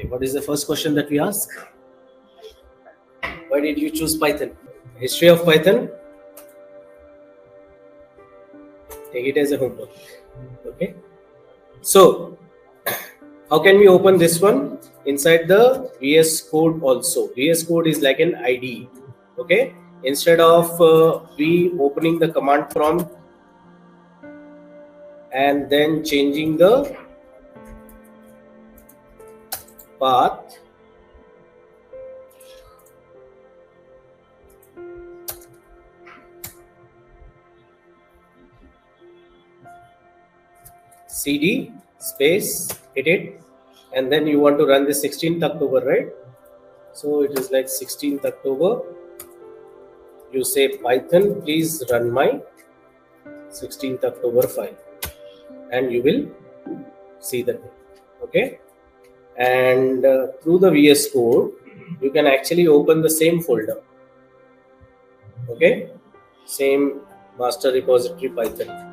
what is the first question that we ask? Why did you choose Python? History of Python? Take it as a homework. Okay. So, how can we open this one? Inside the VS Code also. VS Code is like an IDE. Okay. Instead of we opening the command prompt and then changing the path, cd space edit, and then you want to run the 16th October, right? So it is like 16th October. You say Python, please run my 16th October file, and you will see the thing. Okay. And through the VS Code, you can actually open the same folder. Okay. Same master repository Python.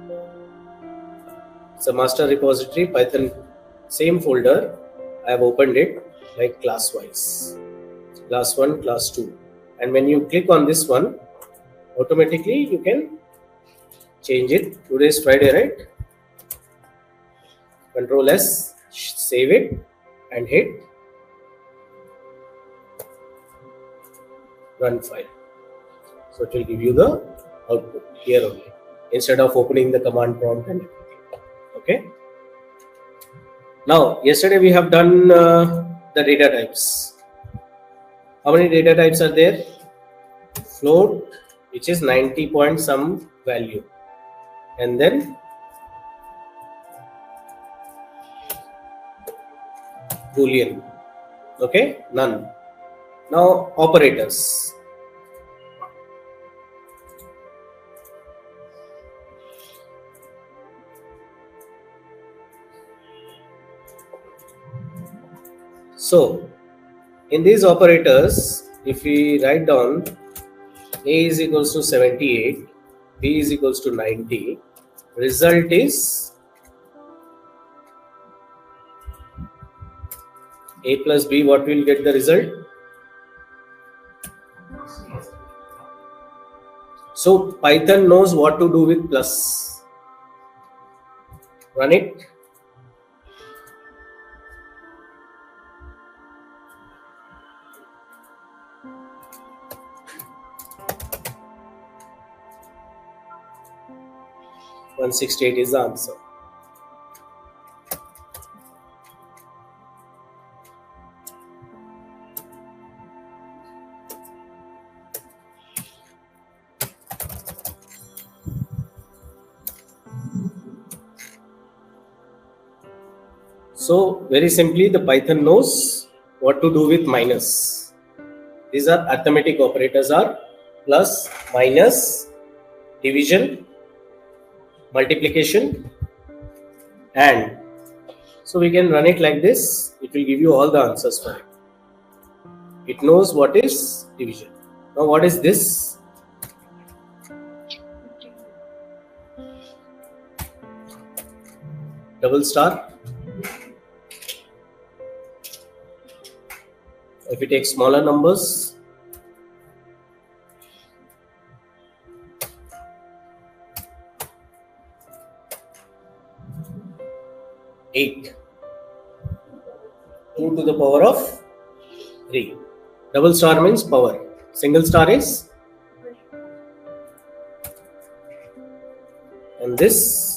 So master repository Python, same folder. I have opened it like class wise, class 1, class 2, and when you click on this one, automatically you can change it. Today is Friday, right? Control S, save it and hit run file. So it will give you the output here only, instead of opening the command prompt and everything. Okay. Now, yesterday we have done the data types. How many data types are there? Float, which is 90 point some value, and then Boolean. Okay, none. Now operators. So in these operators, if we write down A is equals to 78, B is equals to 90, result is A plus B, what will get the result? So Python knows what to do with plus. Run it. $168 is the answer. So very simply, the Python knows what to do with minus. These are arithmetic operators, are plus, minus, division, multiplication, and so we can run it like this. It will give you all the answers for it. It knows what is division. Now what is this? Double star. If we take smaller numbers, eight, 2 to the power of 3. Double star means power. Single star is, and this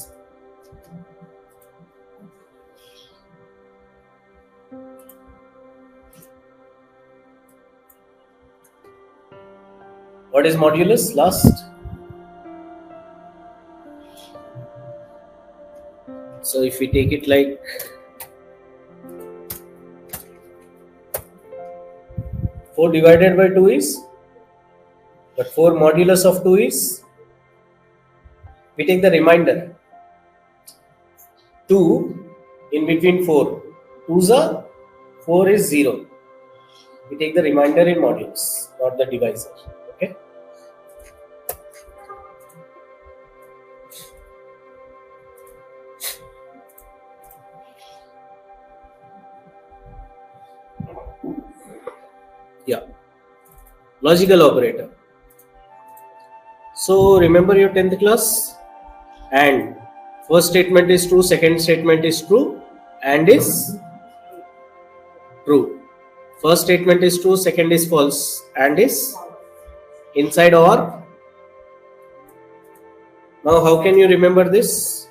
what is modulus last? So if we take it like 4 divided by 2 is, but 4 modulus of 2 is, we take the remainder. 2 in between 4. 2's are 4 is 0. We take the remainder in modulus, not the divisor. Okay. Yeah, logical operator. So remember your 10th class? And first statement is true, second statement is true, and is true. First statement is true, second is false, and is inside or. Now how can you remember this?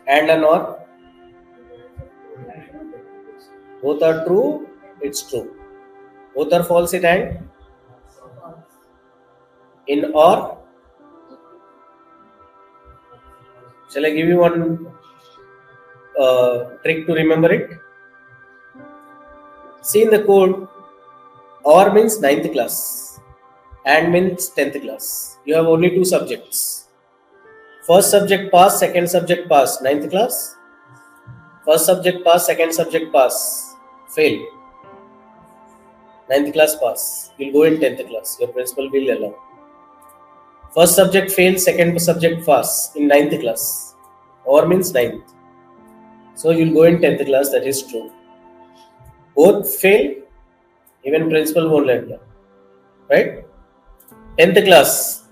And or. Both are true, it's true. Both are false, it and. In or. Shall I give you one trick to remember it? See in the code, or means 9th class and means 10th class. You have only two subjects. First subject pass, second subject pass, 9th class. First subject pass, second subject pass, fail. 9th class pass. You'll go in 10th class. Your principal will allow. First subject fail, second subject pass in 9th class. Or means 9th. So you'll go in 10th class, that is true. Both fail, even principal won't let them. Right? 10th class,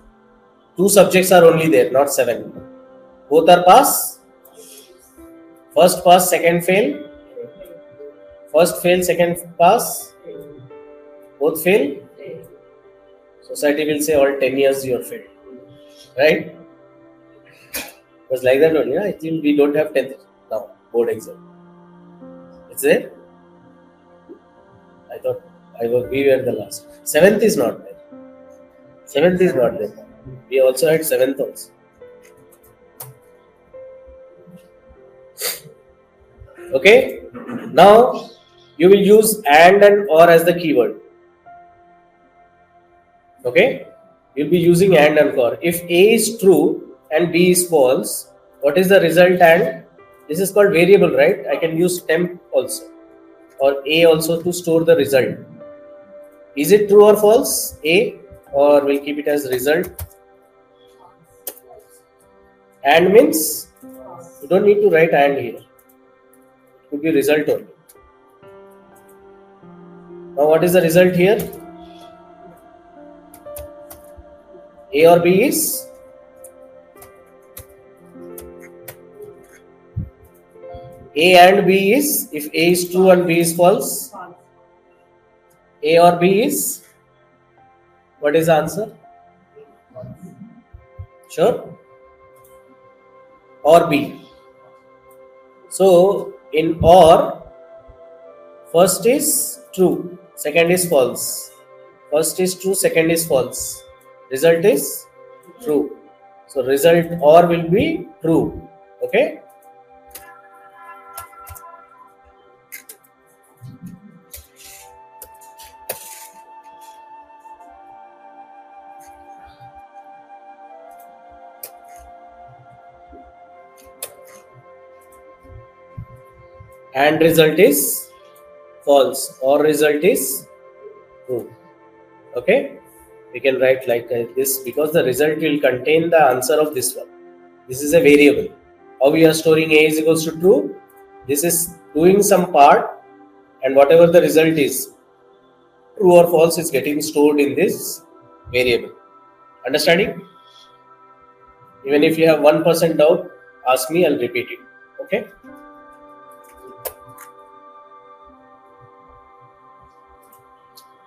two subjects are only there, not 7. Both are pass. First pass, second fail. First fail, second pass. Both fail. Society will say all 10 years you have failed. Right? It was like that only. I think we don't have 10th now, board exam. Is there? I thought we were the last. 7th is not there. 7th is not there. We also had 7th also. Okay? Now you will use and or as the keyword. Okay? You'll be using and or. If A is true and B is false, what is the result and? This is called variable, right? I can use temp also or A also to store the result. Is it true or false? A, or we'll keep it as result. And means you don't need to write and here. It could be result only. Now what is the result here? A or B is A and B is, if A is true and B is false, A or B is, what is the answer? Sure? Or B. So in or, first is true, second is false. First is true, second is false. Result is true. So result or will be true. Okay? And result is false or result is true. Okay? We can write like this because the result will contain the answer of this one. This is a variable. How we are storing A is equals to true. This is doing some part and whatever the result is, true or false, is getting stored in this variable. Understanding? Even if you have 1% doubt, ask me, I'll repeat it. Okay?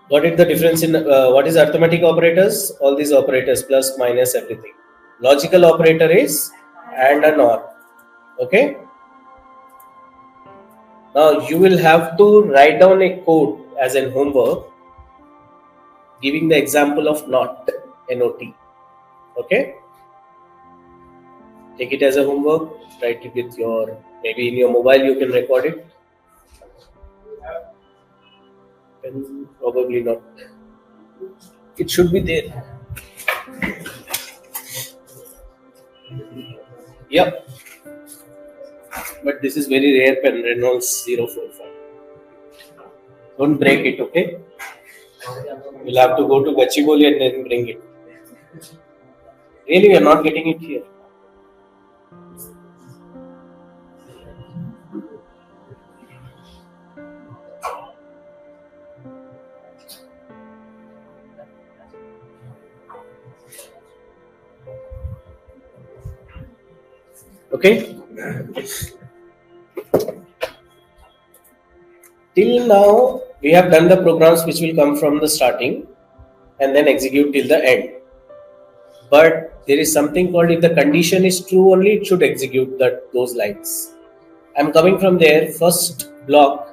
What is the difference in what is arithmetic operators? All these operators, plus, minus, everything. Logical operator is and or. Okay. Now you will have to write down a code as an homework, giving the example of not, N-O-T. Okay. Take it as a homework. Write it with your, maybe in your mobile you can record it. Probably not. It should be there. Yep. But this is very rare pen, Reynolds 045. Don't break it, okay? You'll have to go to Gachibowli and then bring it. Really, we are not getting it here. Okay. Till now, we have done the programs which will come from the starting and then execute till the end. But there is something called, if the condition is true only, it should execute those lines. I'm coming from there. First block,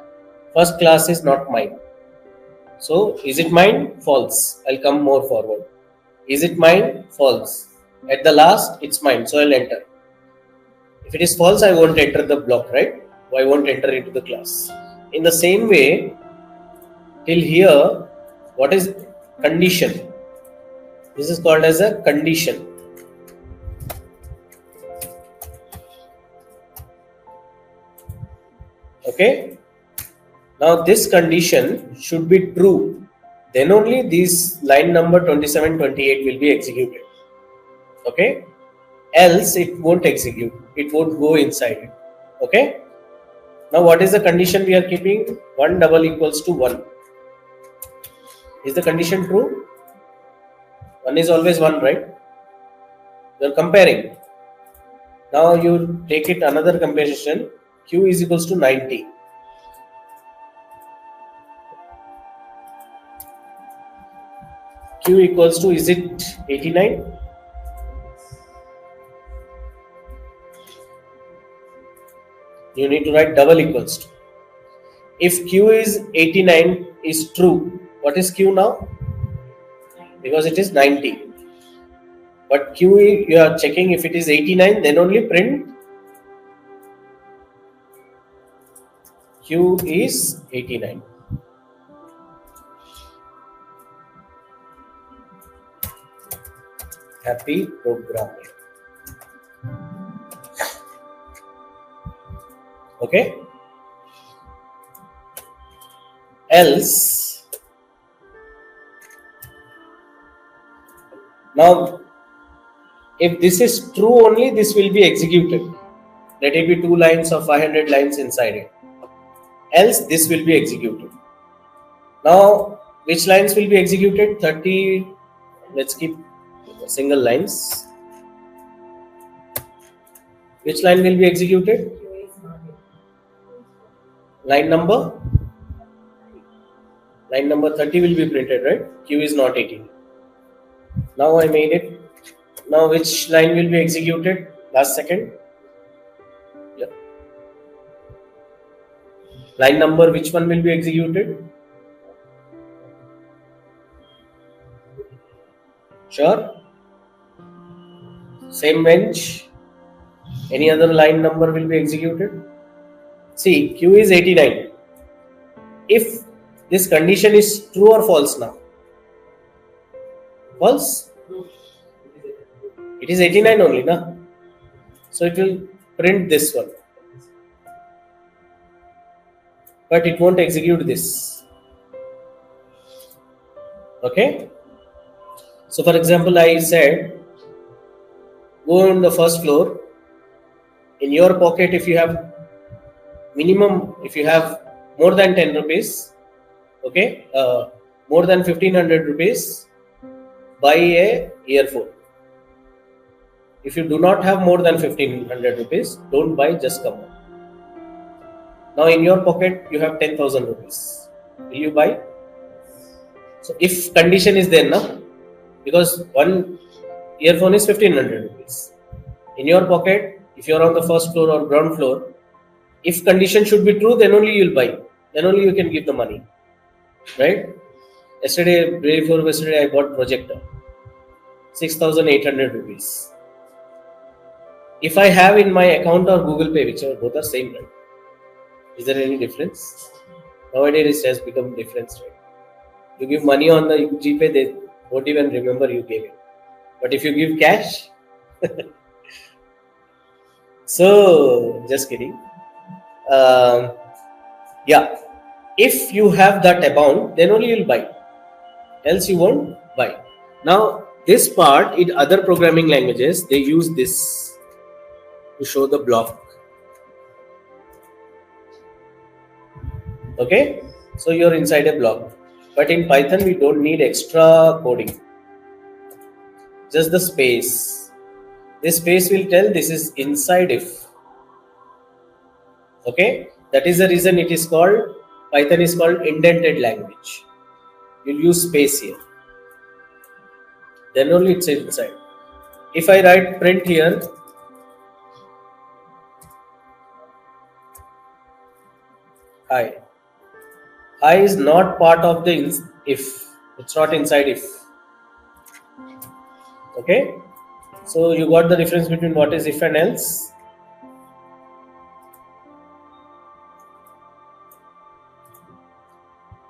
first class is not mine. So is it mine? False. I'll come more forward. Is it mine? False. At the last, it's mine. So I'll enter. If it is false, I won't enter the block, right? I won't enter into the class. In the same way, till here, what is condition? This is called as a condition. Okay. Now this condition should be true. Then only these line number 27, 28 will be executed. Okay. Else it won't execute. It won't go inside it. Okay. Now what is the condition we are keeping? 1 double equals to 1. Is the condition true? 1 is always 1, right? You are comparing. Now you take it another comparison. Q is equals to 90. Q equals to, is it 89? You need to write double equals to. If Q is 89 is true, what is Q now? Because it is 90. But Q, you are checking if it is 89, then only print Q is 89. Happy programming. Okay. Else, now if this is true only, this will be executed. Let it be 2 lines or 500 lines inside it. Else this will be executed. Now which lines will be executed? 30. Let's keep single lines. Which line will be executed? Line number 30 will be printed, right? Q is not 18. Now I made it. Now which line will be executed? Last second. Yeah. Line number, which one will be executed? Sure. Same bench. Any other line number will be executed? See, Q is 89. If this condition is true or false now? False? It is 89 only, na? So it will print this one. But it won't execute this. Okay? So for example, I said, go on the first floor. In your pocket, if you have minimum, if you have more than 10 rupees, okay, more than 1500 rupees, buy a earphone. If you do not have more than 1500 rupees, don't buy, just come on. Now in your pocket, you have 10,000 rupees. Will you buy? So if condition is there now, because one earphone is 1500 rupees. In your pocket, if you are on the first floor or ground floor, if condition should be true, then only you will buy. Then only you can give the money. Right? Yesterday, day before yesterday, I bought projector. 6,800 rupees. If I have in my account or Google Pay, whichever, both are same, right? Is there any difference? Nowadays it has become difference, right? You give money on the GPay, they won't even remember you gave it. But if you give cash, so just kidding. Yeah, if you have that amount, then only you'll buy. Else you won't buy. Now this part in other programming languages, they use this to show the block. Okay, so you're inside a block. But in Python, we don't need extra coding. Just the space. This space will tell this is inside if. Okay, that is the reason it is called, Python is called indented language. You'll use space here, then only it's inside. If I write print here, hi is not part of the if, it's not inside if. Okay, so you got the difference between what is if and else.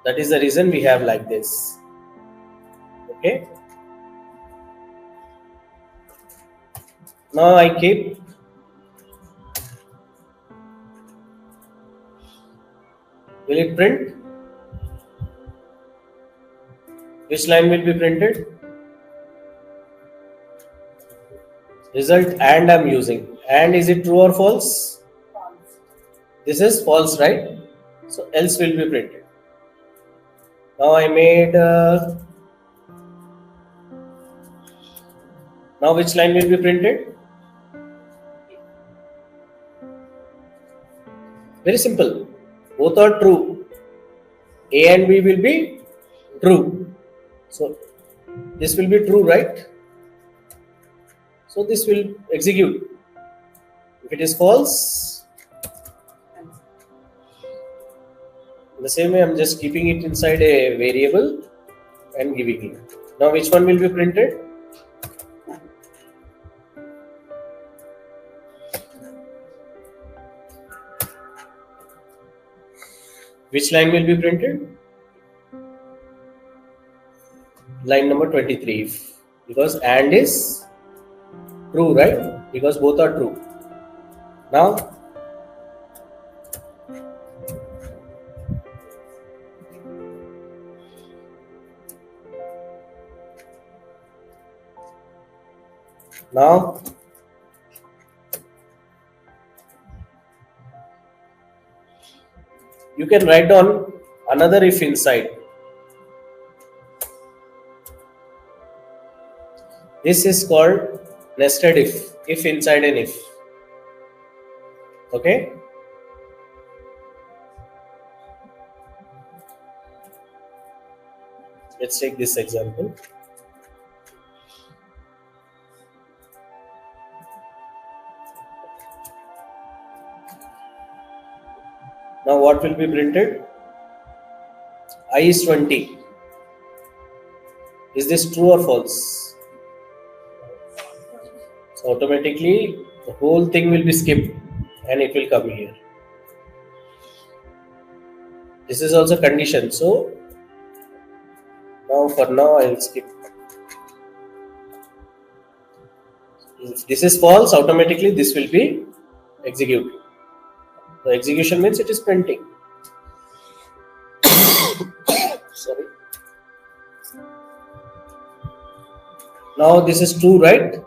That is the reason we have like this. Okay, now I keep will it print? Which line will be printed? Result and I'm using. And is it true or false? False. This is false, right? So else will be printed. Now I made. Now which line will be printed? Very simple. Both are true. A and B will be true. So this will be true, right? So this will execute. If it is false, in the same way I'm just keeping it inside a variable and giving it. Now which one will be printed? Which line will be printed? Line number 23. Because and is true, right? Because both are true. Now you can write down another if inside. This is called nested if inside an if. Okay. Let's take this example. Now what will be printed? I is 20. Is this true or false? So automatically the whole thing will be skipped and it will come here. This is also condition. So for now I will skip. If this is false, automatically this will be executed. The execution means it is printing. Sorry. Now this is true, right?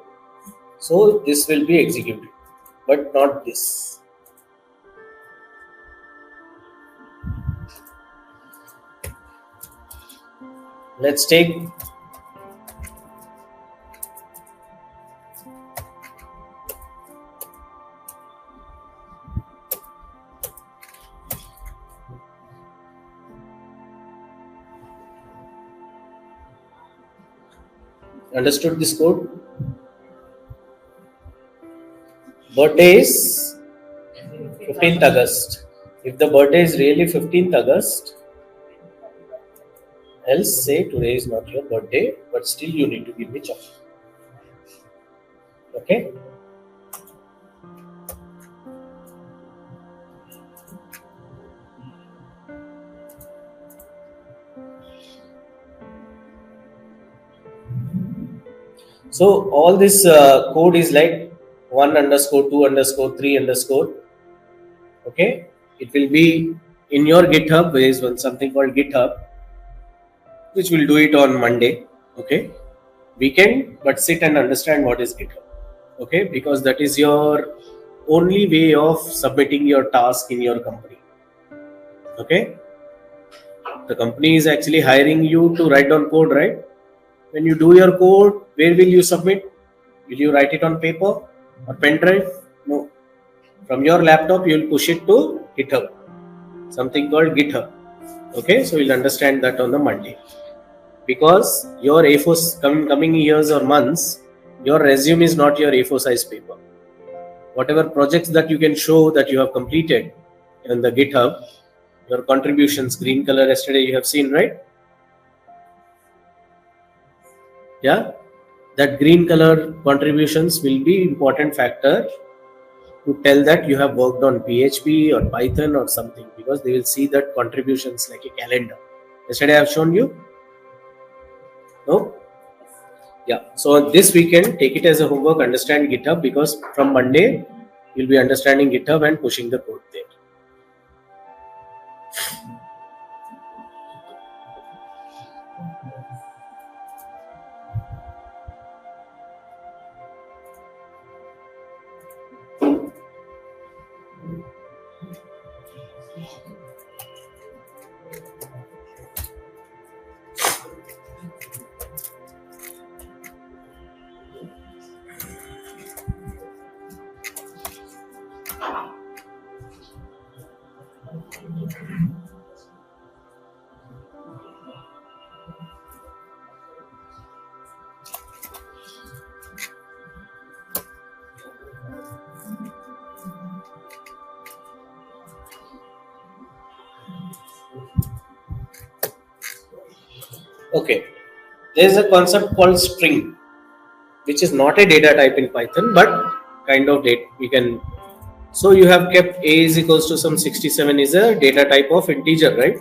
So this will be executed, but not this. Let's take understood this code. Birthday is 15th August. If the birthday is really 15th August, else say today is not your birthday, but still you need to give me chocolate. Okay? So all this code is like 1 underscore 2 underscore 3 underscore. Okay, it will be in your GitHub. There is something called GitHub, which will do it on Monday. Okay, weekend, but sit and understand what is GitHub. Okay, because that is your only way of submitting your task in your company. Okay, the company is actually hiring you to write down code, right? When you do your code, where will you submit? Will you write it on paper or pen drive? No. From your laptop, you will push it to GitHub, something called GitHub. Okay, so you'll understand that on the Monday. Because your A4 coming years or months, your resume is not your A4 size paper. Whatever projects that you can show that you have completed in the GitHub, your contributions, green color yesterday you have seen, right? Yeah, that green color contributions will be important factor to tell that you have worked on PHP or Python or something, because they will see that contributions like a calendar. Yesterday I have shown you. No? Yeah. So this weekend, take it as a homework, understand GitHub, because from Monday, you'll be understanding GitHub and pushing the code there. Okay. There is a concept called string, which is not a data type in Python, but kind of data we can. So you have kept a is equals to some 67 is a data type of integer, right?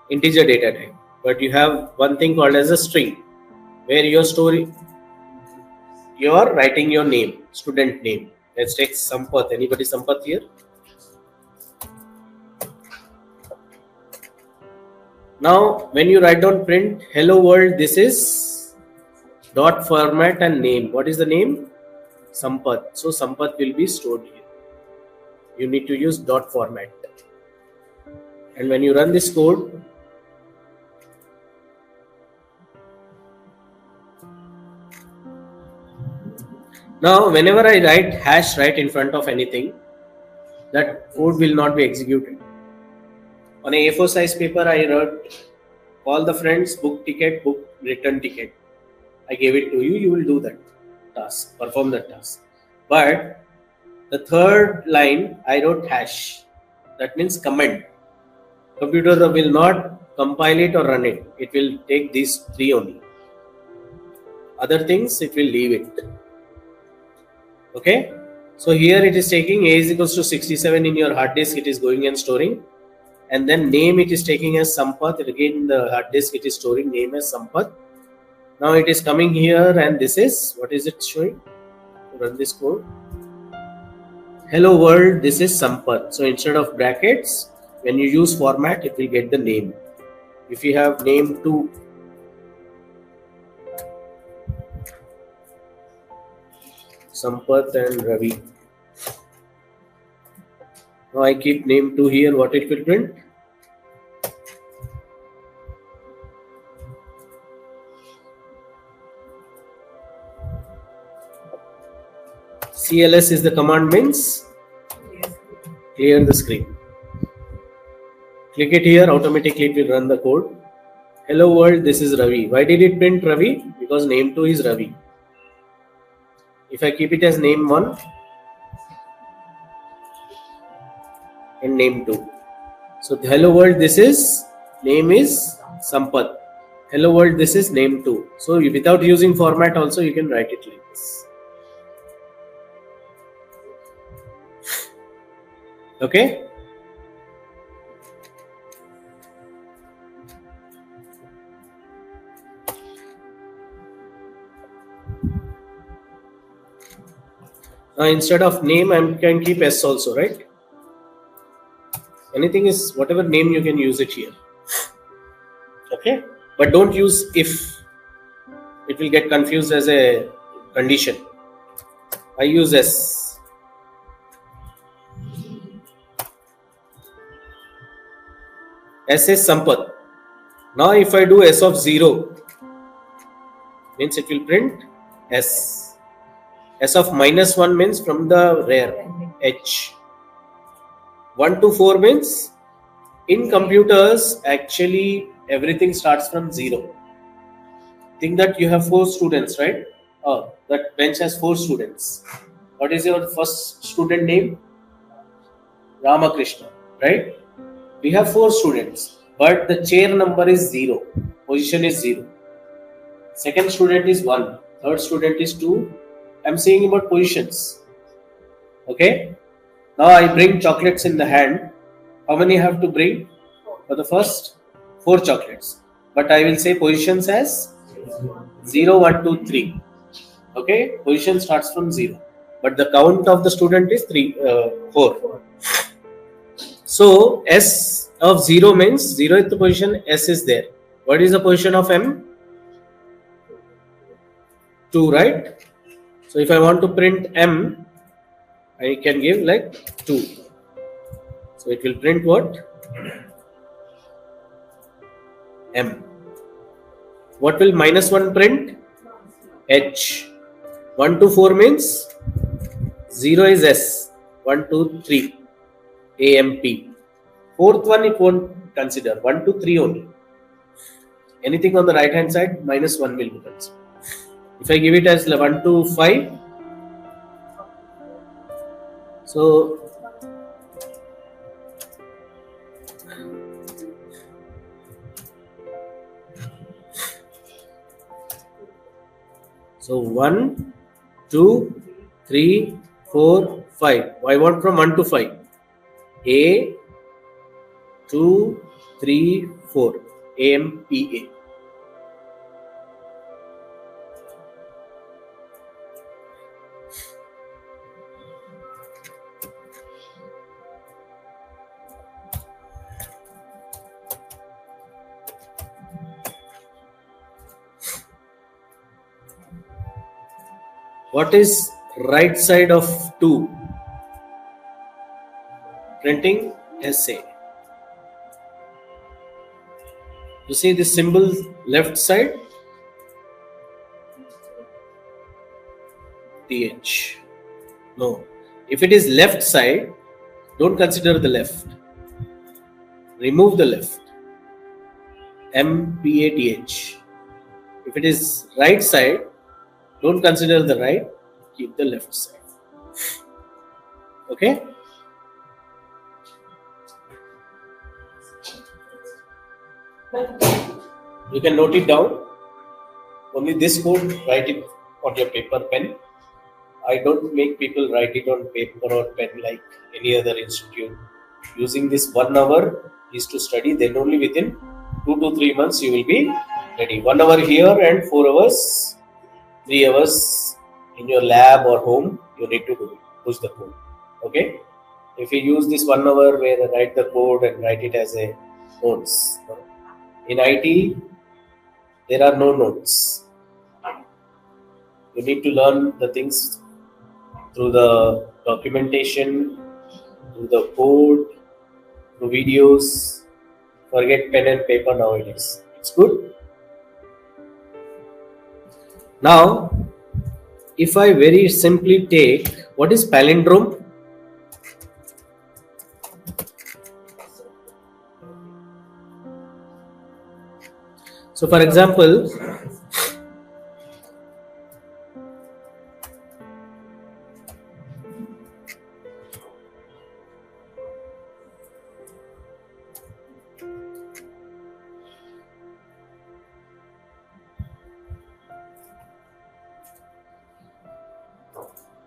Integer data type. But you have one thing called as a string, where you are writing your name, student name. Let's take Sampath. Anybody Sampath here? Now, when you write down print hello world, this is dot format and name. What is the name? Sampath. So Sampath will be stored here. You need to use dot format. And when you run this code, now whenever I write hash right in front of anything, that code will not be executed. On a A4 size paper, I wrote call the friends, book ticket, book return ticket. I gave it to you, you will do that task, perform that task. But the third line, I wrote hash. That means comment. Computer will not compile it or run it. It will take these three only. Other things, it will leave it. Okay. So here it is taking a is equals to 67 in your hard disk. It is going and storing. And then name it is taking as Sampath. Again in the hard disk it is storing name as Sampath. Now it is coming here and this is, what is it showing? Run this code. Hello world, this is Sampath. So instead of brackets, when you use format, it will get the name. If you have name 2, Sampath and Ravi. Now I keep name 2 here, what it will print? CLS is the command, means clear the screen. Click it here, automatically it will run the code. Hello world, this is Ravi. Why did it print Ravi? Because name 2 is Ravi. If I keep it as name 1 and name 2. So hello world, this is name is Sampath. Hello world, this is name 2. So without using format also you can write it like this. Okay. Now instead of name, I can keep S also, right? Anything is whatever name you can use it here. Okay, but don't use if. It will get confused as a condition. I use S. S is Sampath. Now if I do S of 0, means it will print S. S of -1 means from the rear, H. 1 to 4 means in computers actually everything starts from 0. Think that you have 4 students, right? Oh, that bench has 4 students. What is your first student name? Ramakrishna, right? We have 4 students, but the chair number is 0. Position is 0. Second student is 1. Third student is 2. I'm saying about positions. Okay? Now I bring chocolates in the hand. How many have to bring? For the first 4 chocolates. But I will say positions as 0, 1, 2, 3. Okay? Position starts from 0. But the count of the student is 4. So S of 0 means 0th position, S is there. What is the position of M? 2, right? So if I want to print M, I can give like 2. So it will print what? M. What will -1 print? H. 1 to 4 means 0 is S. 1, 2, 3. AMP. Fourth one it won't consider. 1 to 3 only. Anything on the right hand side, -1 will be considered. If I give it as 1 to 5, so So 1, 2, 3, 4, 5. I want from 1 to 5. A, 2, 3, 4. AMPA. What is right side of 2? Printing SA. You see this symbol left side? TH. No. If it is left side, don't consider the left. Remove the left. MPATH. If it is right side, don't consider the right, keep the left side. Okay? You can note it down. Only this code, write it on your paper pen. I don't make people write it on paper or pen like any other institute. Using this 1 hour is to study, then only within 2 to 3 months you will be ready. 1 hour here and 4 hours, 3 hours in your lab or home, you need to do it, push the code. Okay? If you use this 1 hour where I write the code and write it as a notes. In IT, there are no notes. You need to learn the things through the documentation, through the code, through videos. Forget pen and paper nowadays. It's good. Now, if I very simply take, what is palindrome? So for example,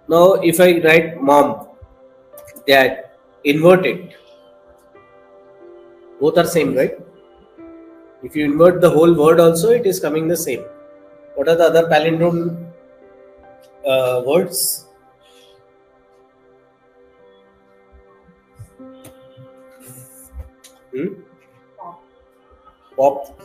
now if I write mom, dad, invert it. Both are same, right? If you invert the whole word also, it is coming the same. What are the other palindrome words? Pop.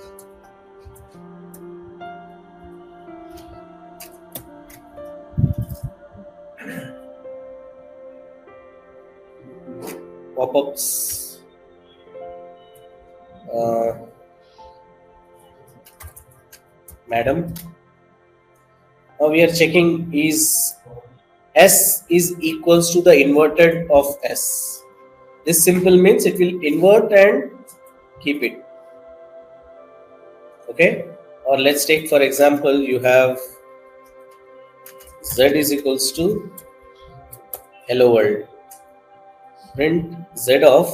Pop-ups. Madam. Now we are checking is S is equals to the inverted of S. This symbol means it will invert and keep it. Okay, or let's take for example, you have Z is equals to hello world. Print Z of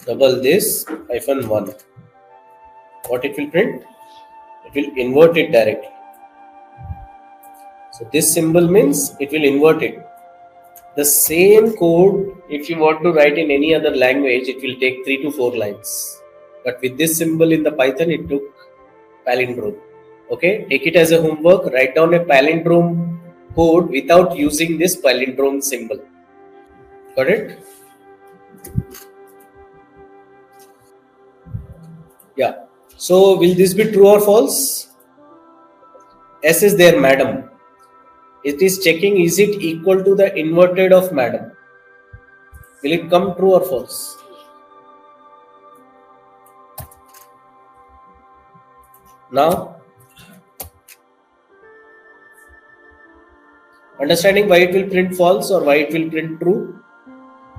double this hyphen 1. What it will print? It will invert it directly. So this symbol means it will invert it. The same code, if you want to write in any other language, it will take 3 to 4 lines. But with this symbol in the Python, it took palindrome. Okay, take it as a homework. Write down a palindrome code without using this palindrome symbol. Got it? Yeah. So will this be true or false? S is there, madam. It is checking is it equal to the inverted of madam. Will it come true or false? Now, understanding why it will print false or why it will print true?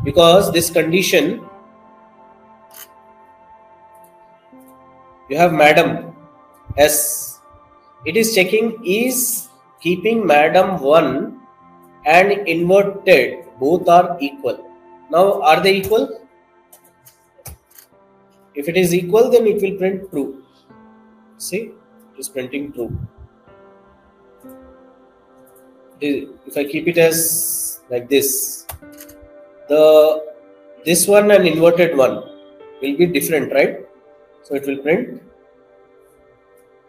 Because this condition, you have madam S. It is checking is keeping madam 1 and inverted both are equal. Now are they equal? If it is equal, then it will print true. See, it is printing true. If I keep it as like this, this one and inverted one will be different, right? So it will print,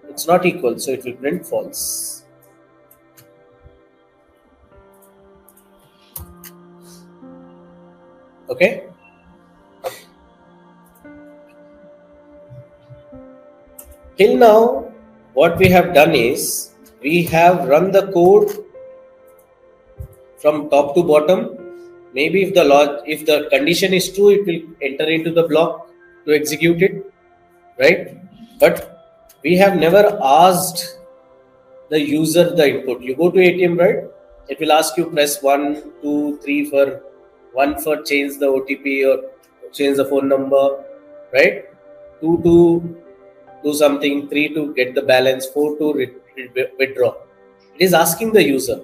it's not equal, so it will print false. Okay. Till now, what we have done is we have run the code from top to bottom. Maybe if the condition is true, it will enter into the block to execute it, right? But we have never asked the user the input. You go to ATM, right? It will ask you press 1, 2, 3 for 1 for change the OTP or change the phone number, right? 2 to do something, 3 to get the balance, 4 to withdraw. It is asking the user.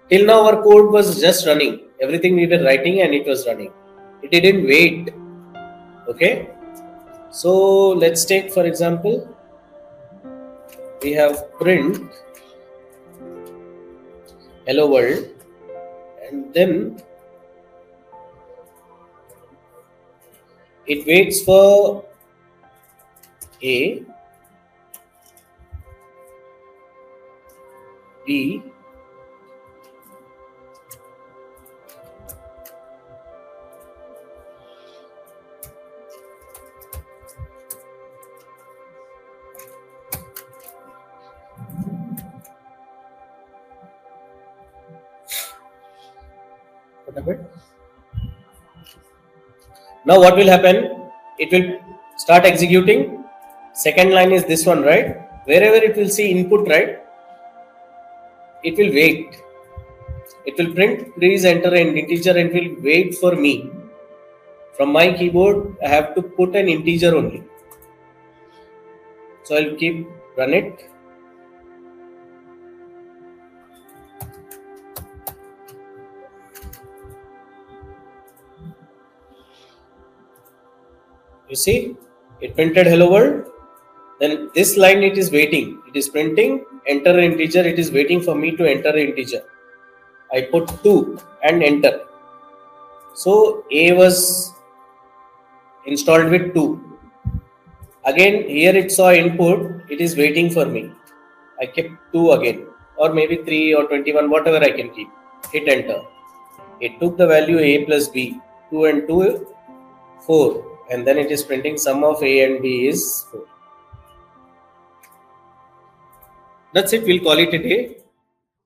Till now our code was just running. Everything we were writing and it was running. It didn't wait. Okay. So let's take for example, we have print hello world and then it waits for A, B, now what will happen? It will start executing. Second line is this one, right? Wherever it will see input, right? It will wait. It will print, please enter an integer and will wait for me. From my keyboard, I have to put an integer only. So I'll keep run it. You see, it printed hello world. Then this line it is waiting. It is printing, enter an integer. It is waiting for me to enter an integer. I put 2 and enter. So A was installed with 2. Again, here it saw input. It is waiting for me. I kept 2 again, or maybe 3 or 21, whatever I can keep. Hit enter. It took the value A plus B. 2 and 2, 4. And then it is printing sum of A and B is 4. That's it. We'll call it a day.